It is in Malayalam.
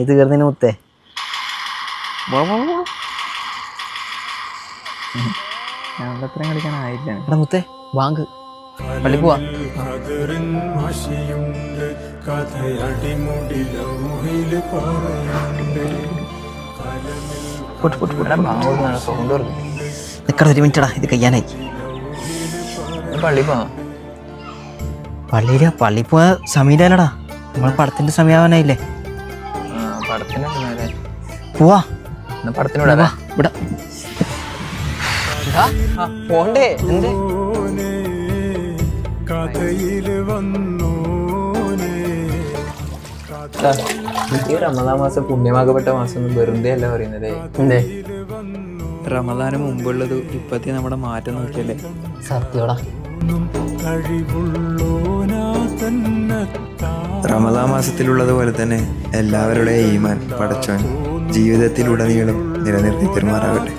ഏത് കയറുന്നതിന് മുത്തേ ഞങ്ങളത്രയും കളിക്കാനായില്ല. എടാ മുത്തേ ബാങ്ക് പള്ളി പോവാ. നിക്കട ഒരു മിനിറ്റടാ, ഇത് കഴിയാനായി. പള്ളി പോവാം. പള്ളി പോവാ സമയമില്ലടാ, നമ്മളെ പടത്തിന്റെ സമയമാവാനായില്ലേ. പടത്തിന് പോവാ പടത്തിനോടാ ഇവിടെ പോണ്ടേ. എന്തേ ഈ റമദാൻ മാസം പുണ്യമാകപ്പെട്ട മാസം വെറുതെ അല്ല പറയുന്നത്. എന്തേ റമദാന് മുമ്പുള്ളത് ഇപ്പത്തി നമ്മുടെ മാറ്റം നോക്കിയല്ലേ. സത്യോടാ. റമദാൻ മാസത്തിലുള്ളതുപോലെ തന്നെ എല്ലാവരുടെയും ഈമാൻ പടച്ചോൻ ജീവിതത്തിലുടനീളം നിലനിർത്തി പെരുമാറാകട്ടെ.